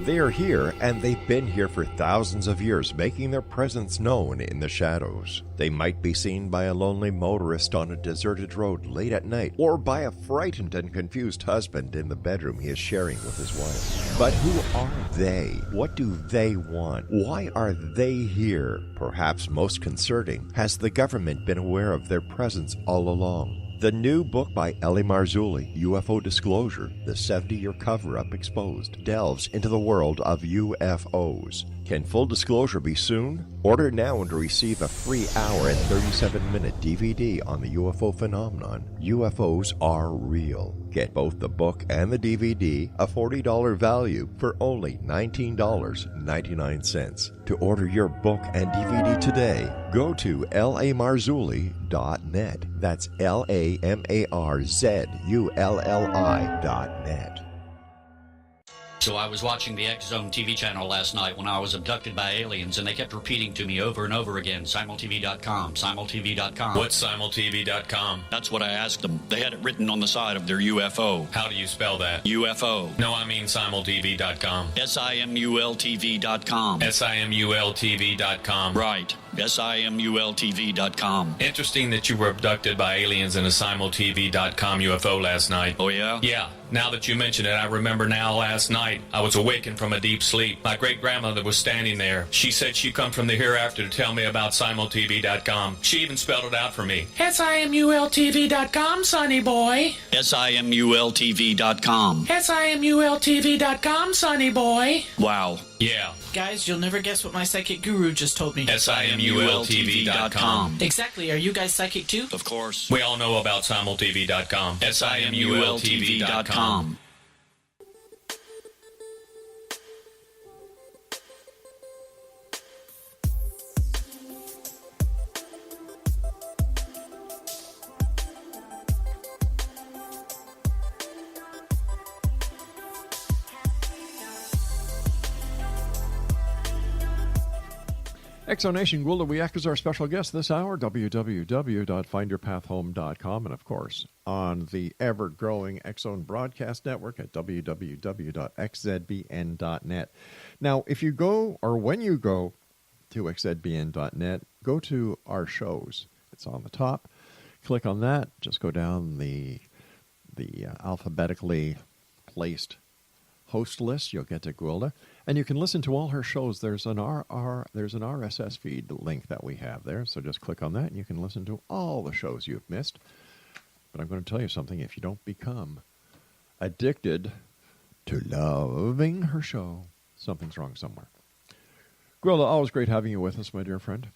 They are here, and they've been here for thousands of years, making their presence known in the shadows. They might be seen by a lonely motorist on a deserted road late at night, or by a frightened and confused husband in the bedroom he is sharing with his wife. But who are they? What do they want? Why are they here? Perhaps most concerning, has the government been aware of their presence all along? The new book by L.A. Marzulli, UFO Disclosure, the 70-year cover-up exposed, delves into the world of UFOs. Can full disclosure be soon? Order now and receive a free hour and 37-minute DVD on the UFO phenomenon. UFOs are real. Get both the book and the DVD, a $40 value, for only $19.99. To order your book and DVD today, go to lamarzulli.net. That's LAMARZULLI.net. So I was watching the X Zone TV channel last night when I was abducted by aliens, and they kept repeating to me over and over again, simultv.com, simultv.com. What's simultv.com? That's what I asked them. They had it written on the side of their UFO. How do you spell that? UFO. No, I mean simultv.com. simultv.com. simultv.com. Right. simultv.com. Interesting that you were abducted by aliens in a simultv.com UFO last night. Oh, yeah? Yeah. Now that you mention it, I remember now last night I was awakened from a deep sleep. My great-grandmother was standing there. She said she'd come from the hereafter to tell me about simultv.com. She even spelled it out for me. simultv.com, sonny boy. simultv.com. simultv.com, sonny boy. Wow. Yeah. Guys, you'll never guess what my psychic guru just told me. simultv.com. Exactly. Are you guys psychic too? Of course. We all know about simultv.com. simultv.com. Exonation, Gwilda Wiyaka is our special guest this hour, www.findyourpathhome.com, and of course on the ever-growing Exxon Broadcast Network at www.xzbn.net. Now, if you go, or when you go to xzbn.net, go to our shows. It's on the top. Click on that. Just go down the alphabetically placed host list. You'll get to Gwilda, and you can listen to all her shows. There's an RSS feed link that we have there, so just click on that, and you can listen to all the shows you've missed. But I'm going to tell you something: if you don't become addicted to loving her show, something's wrong somewhere. Gwilda, always great having you with us, my dear friend.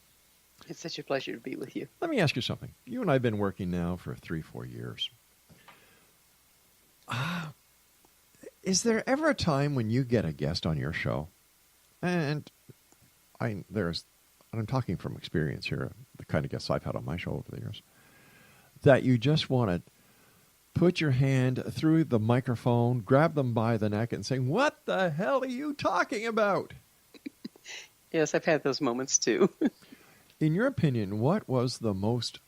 It's such a pleasure to be with you. Let me ask you something. You and I have been working now for 3-4 years. Is there ever a time when you get a guest on your show, and I'm talking from experience here, the kind of guests I've had on my show over the years, that you just want to put your hand through the microphone, grab them by the neck, and say, "What the hell are you talking about?" Yes, I've had those moments too. In your opinion, what was the most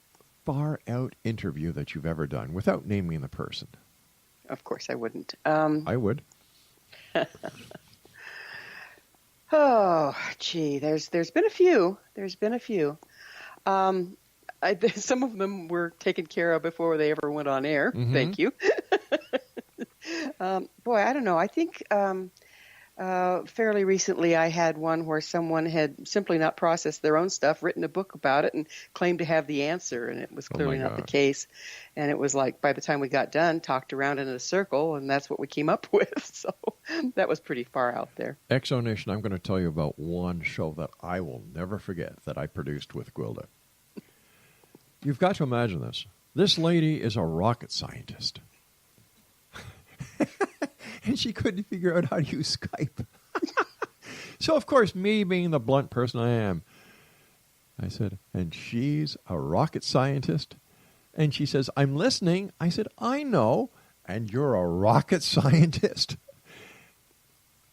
far-out interview that you've ever done, without naming the person? Of course I wouldn't. I would. Oh, gee, there's been a few. Some of them were taken care of before they ever went on air. Mm-hmm. Thank you. Boy, I don't know. I think fairly recently I had one where someone had simply not processed their own stuff, written a book about it, and claimed to have the answer, and it was clearly not the case. And it was like, by the time we got done, talked around in a circle, and that's what we came up with. So that was pretty far out there. Exonation, I'm going to tell you about one show that I will never forget that I produced with Gwilda. You've got to imagine this. This lady is a rocket scientist. And she couldn't figure out how to use Skype. So, of course, me being the blunt person I am, I said, "And she's a rocket scientist?" And she says, "I'm listening." I said, "I know. And you're a rocket scientist?"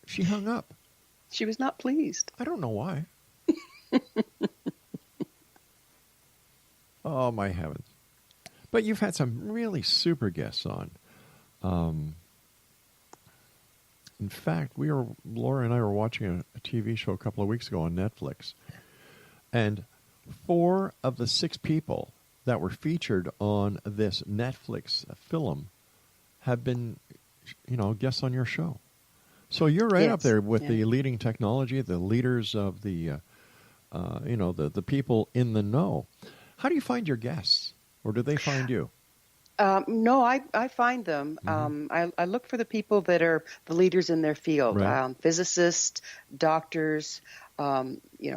She hung up. She was not pleased. I don't know why. Oh, my heavens. But you've had some really super guests on. In fact, Laura and I were watching a TV show a couple of weeks ago on Netflix, and 4 of the 6 people that were featured on this Netflix film have been, guests on your show. So you're right up there with the leading technology, the leaders of the people in the know. How do you find your guests, or do they find you? No, I find them. Mm-hmm. I look for the people that are the leaders in their field, right. Physicists, doctors,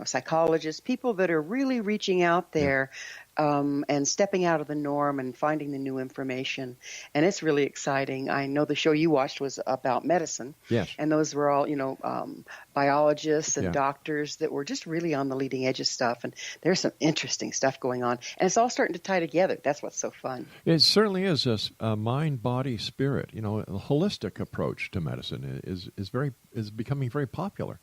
psychologists, people that are really reaching out there and stepping out of the norm and finding the new information. And it's really exciting. I know the show you watched was about medicine. Yes. And those were all, biologists and Yeah. doctors that were just really on the leading edge of stuff. And there's some interesting stuff going on. And it's all starting to tie together. That's what's so fun. It certainly is a mind, body, spirit. A holistic approach to medicine is becoming very popular.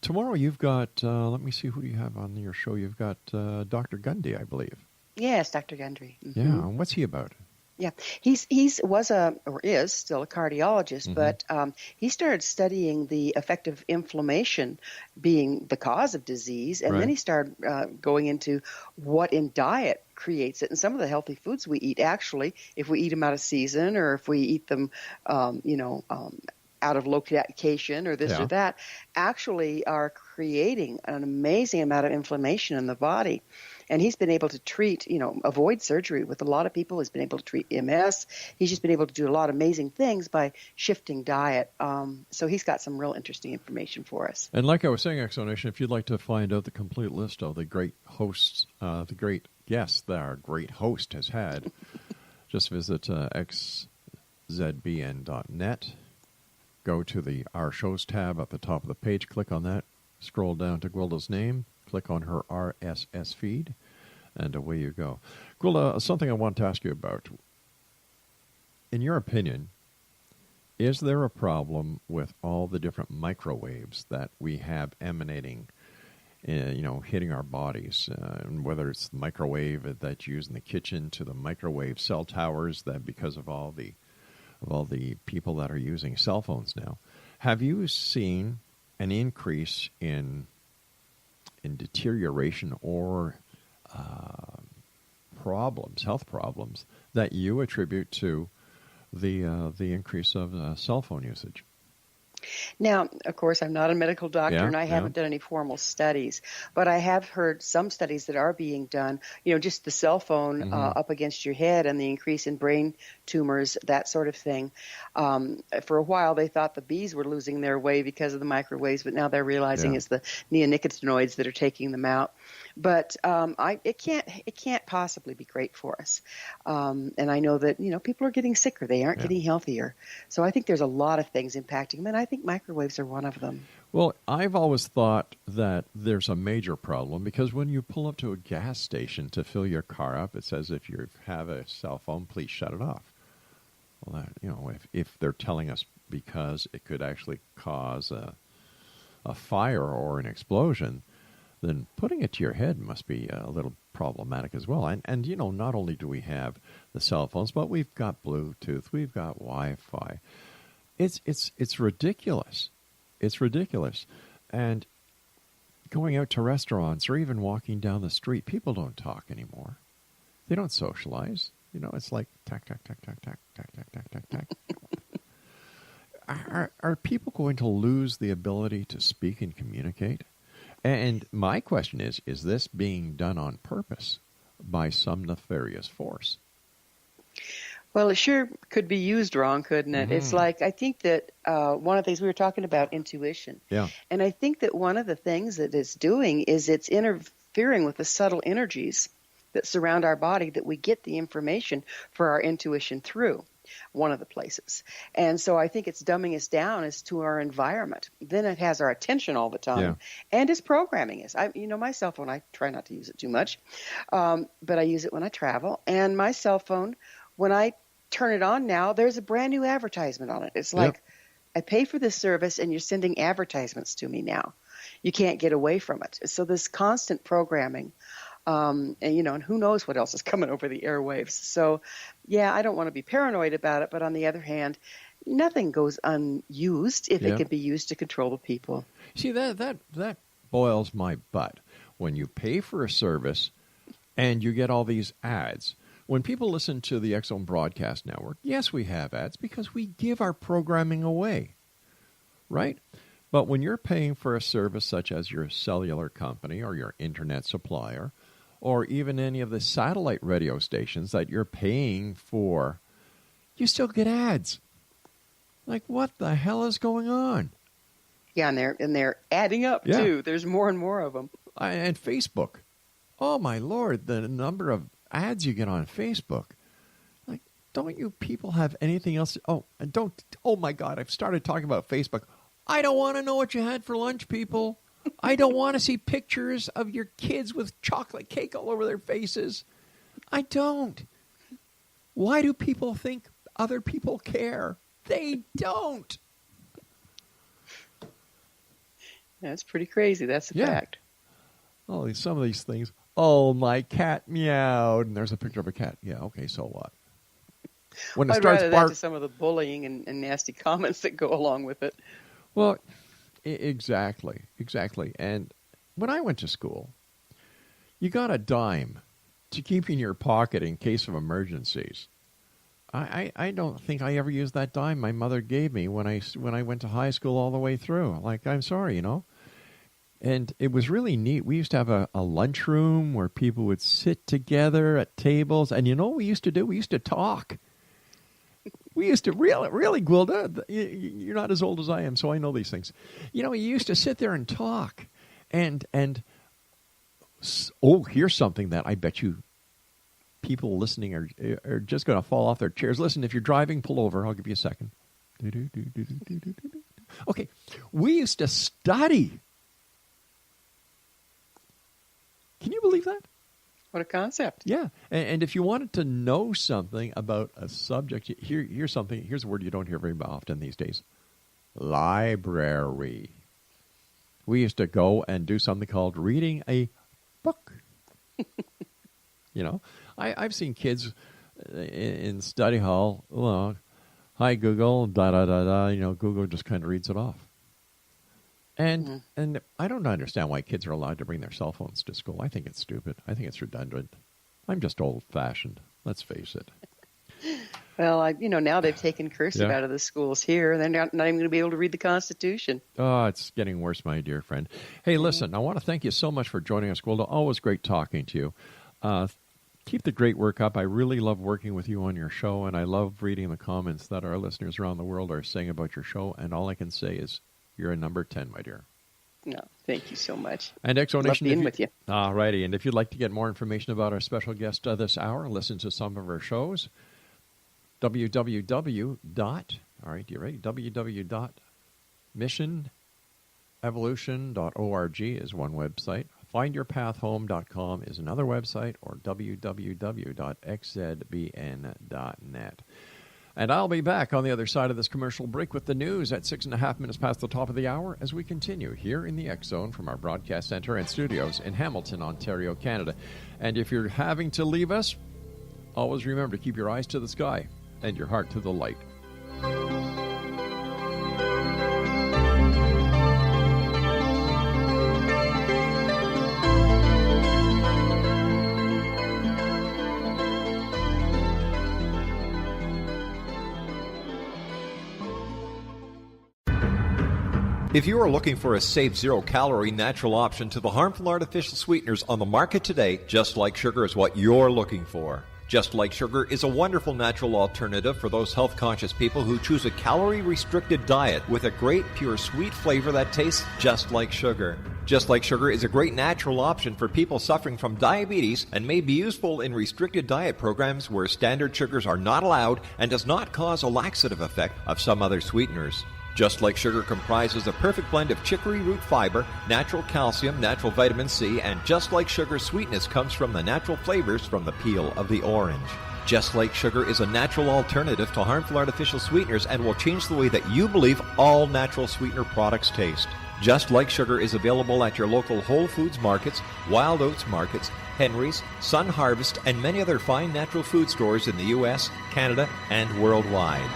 Tomorrow you've got, let me see who you have on your show. You've got Dr. Gundy, I believe. Yes, Dr. Gundry. Mm-hmm. Yeah, and what's he about? Yeah, is still a cardiologist, but he started studying the effect of inflammation being the cause of disease, and then he started going into what in diet creates it. And some of the healthy foods we eat, actually, if we eat them out of season or if we eat them, out of location or this or that, actually are creating an amazing amount of inflammation in the body. And he's been able to treat, avoid surgery with a lot of people. He's been able to treat MS. He's just been able to do a lot of amazing things by shifting diet. So he's got some real interesting information for us. And like I was saying, Exonation, if you'd like to find out the complete list of the great hosts, the great guests that our great host has had, just visit xzbn.net. Go to Our Shows tab at the top of the page. Click on that. Scroll down to Gwilda's name. Click on her RSS feed, and away you go. Gwilda, something I want to ask you about. In your opinion, is there a problem with all the different microwaves that we have emanating, hitting our bodies? And whether it's the microwave that you use in the kitchen to the microwave cell towers that because of all the people that are using cell phones now, have you seen an increase in deterioration or health problems that you attribute to the increase of cell phone usage? Now, of course, I'm not a medical doctor, and I haven't done any formal studies, but I have heard some studies that are being done, just the cell phone up against your head and the increase in brain tumors, that sort of thing. For a while, they thought the bees were losing their way because of the microwaves, but now they're realizing it's the neonicotinoids that are taking them out. But it can't possibly be great for us. And I know that, people are getting sicker. They aren't getting healthier. So I think there's a lot of things impacting them, and I think microwaves are one of them. Well, I've always thought that there's a major problem because when you pull up to a gas station to fill your car up, it says if you have a cell phone, please shut it off. Well, if they're telling us because it could actually cause a fire or an explosion, then putting it to your head must be a little problematic as well. And not only do we have the cell phones, but we've got Bluetooth, we've got Wi-Fi. It's ridiculous. It's ridiculous. And going out to restaurants or even walking down the street, people don't talk anymore. They don't socialize. It's like tack, tack, tack, tack, tack, tack, tack, tack, tack, tack. Are people going to lose the ability to speak and communicate? And my question is this being done on purpose by some nefarious force? Well, it sure could be used wrong, couldn't it? It's like, I think that one of the things we were talking about, intuition. Yeah. And I think that one of the things that it's doing is it's interfering with the subtle energies that surround our body that we get the information for our intuition through, one of the places. And so I think it's dumbing us down as to our environment. Then it has our attention all the time, and it's programming us. My cell phone, I try not to use it too much, but I use it when I travel. And my cell phone, when I turn it on now, there's a brand new advertisement on it. It's like, I pay for this service and you're sending advertisements to me now. You can't get away from it. So this constant programming, and who knows what else is coming over the airwaves. So, I don't want to be paranoid about it, but on the other hand, nothing goes unused if it can be used to control the people. See, that boils my butt. When you pay for a service and you get all these ads, when people listen to the X Zone Broadcast Network, yes, we have ads because we give our programming away, right? But when you're paying for a service such as your cellular company or your internet supplier or even any of the satellite radio stations that you're paying for, you still get ads. Like, what the hell is going on? Yeah, and they're adding up, too. There's more and more of them. And Facebook. Oh, my Lord, the number of ads you get on Facebook. Like, don't you people have anything else? Oh, and oh, my God, I've started talking about Facebook. I don't want to know what you had for lunch, people. I don't want to see pictures of your kids with chocolate cake all over their faces. I don't. Why do people think other people care? They don't. That's pretty crazy. That's a fact. Oh, some of these things. Oh, my cat meowed. And there's a picture of a cat. Yeah, okay, so what? When it I'd starts rather that to some of the bullying and nasty comments that go along with it. Well, exactly. And when I went to school, you got a dime to keep in your pocket in case of emergencies. I don't think I ever used that dime my mother gave me when I went to high school all the way through. Like, I'm sorry, you know. And it was really neat. We used to have a lunchroom where people would sit together at tables. And you know what we used to do? We used to talk. We used to really, Gwilda, you're not as old as I am, so I know these things. You know, you used to sit there and talk. And here's something that I bet you people listening are just going to fall off their chairs. Listen, if you're driving, pull over. I'll give you a second. Okay, we used to study. Can you believe that? What a concept. Yeah, and if you wanted to know something about a subject, here's a word you don't hear very often these days. Library. We used to go and do something called reading a book. You know, I've seen kids in study hall, well, hi Google, da-da-da-da, you know, Google just kind of reads it off. And I don't understand why kids are allowed to bring their cell phones to school. I think it's stupid. I think it's redundant. I'm just old-fashioned. Let's face it. Well, now they've taken cursive out of the schools here. They're not even going to be able to read the Constitution. Oh, it's getting worse, my dear friend. Hey, listen, I want to thank you so much for joining us, Gwilda. Always great talking to you. Keep the great work up. I really love working with you on your show, and I love reading the comments that our listeners around the world are saying about your show. And all I can say is you're a number 10, my dear. No, thank you so much. And Exo Nation, love being with you. All righty. And if you'd like to get more information about our special guest this hour, listen to some of our shows, www.missionevolution.org is one website. FindYourPathHome.com is another website, or www.xzbn.net. And I'll be back on the other side of this commercial break with the news at 6.5 minutes past the top of the hour as we continue here in the X Zone from our broadcast center and studios in Hamilton, Ontario, Canada. And if you're having to leave us, always remember to keep your eyes to the sky and your heart to the light. If you are looking for a safe, zero-calorie, natural option to the harmful artificial sweeteners on the market today, Just Like Sugar is what you're looking for. Just Like Sugar is a wonderful natural alternative for those health-conscious people who choose a calorie-restricted diet with a great, pure, sweet flavor that tastes just like sugar. Just Like Sugar is a great natural option for people suffering from diabetes and may be useful in restricted diet programs where standard sugars are not allowed and does not cause a laxative effect of some other sweeteners. Just Like Sugar comprises a perfect blend of chicory root fiber, natural calcium, natural vitamin C, and Just Like Sugar's sweetness comes from the natural flavors from the peel of the orange. Just Like Sugar is a natural alternative to harmful artificial sweeteners and will change the way that you believe all natural sweetener products taste. Just Like Sugar is available at your local Whole Foods markets, Wild Oats markets, Henry's, Sun Harvest, and many other fine natural food stores in the U.S., Canada, and worldwide.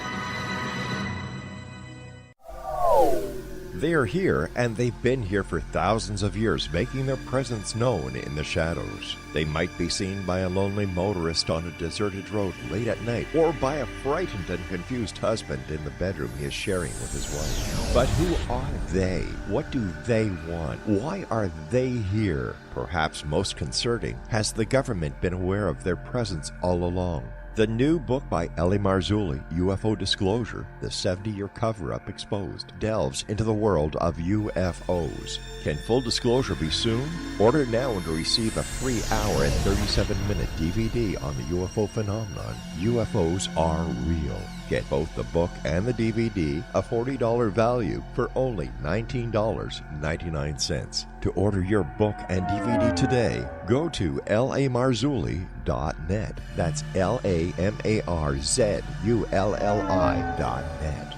They are here, and they've been here for thousands of years, making their presence known in the shadows. They might be seen by a lonely motorist on a deserted road late at night, or by a frightened and confused husband in the bedroom he is sharing with his wife. But who are they? What do they want? Why are they here? Perhaps most concerning, has the government been aware of their presence all along? The new book by Eli Marzulli, UFO Disclosure, The 70-Year Cover-Up Exposed, delves into the world of UFOs. Can full disclosure be soon? Order now and receive a free hour and 37-minute DVD on the UFO phenomenon. UFOs are real. Get both the book and the DVD, a $40 value, for only $19.99. To order your book and DVD today, go to lamarzulli.net. That's LAMARZULLI.net.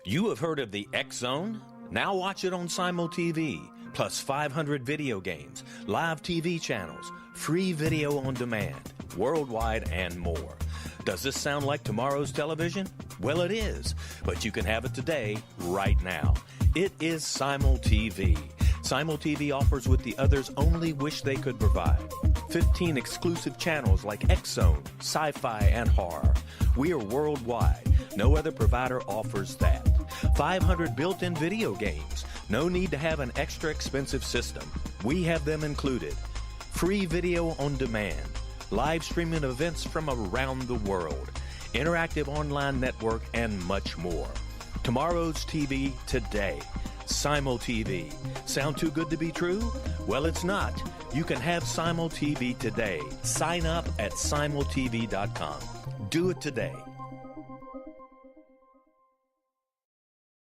You have heard of the X Zone? Now watch it on Simul TV, plus 500 video games, live TV channels, free video on demand, worldwide, and more. Does this sound like tomorrow's television? Well, it is, but you can have it today, right now. It is Simul TV. Simul TV offers what the others only wish they could provide. 15 exclusive channels like X Zone, sci-fi, and horror. We are worldwide. No other provider offers that. 500 built-in video games. No need to have an extra expensive system. We have them included. Free video on demand. Live streaming events from around the world, interactive online network, and much more. Tomorrow's TV today. Simul TV. Sound too good to be true? Well, it's not. You can have Simul TV today. Sign up at simultv.com. Do it today.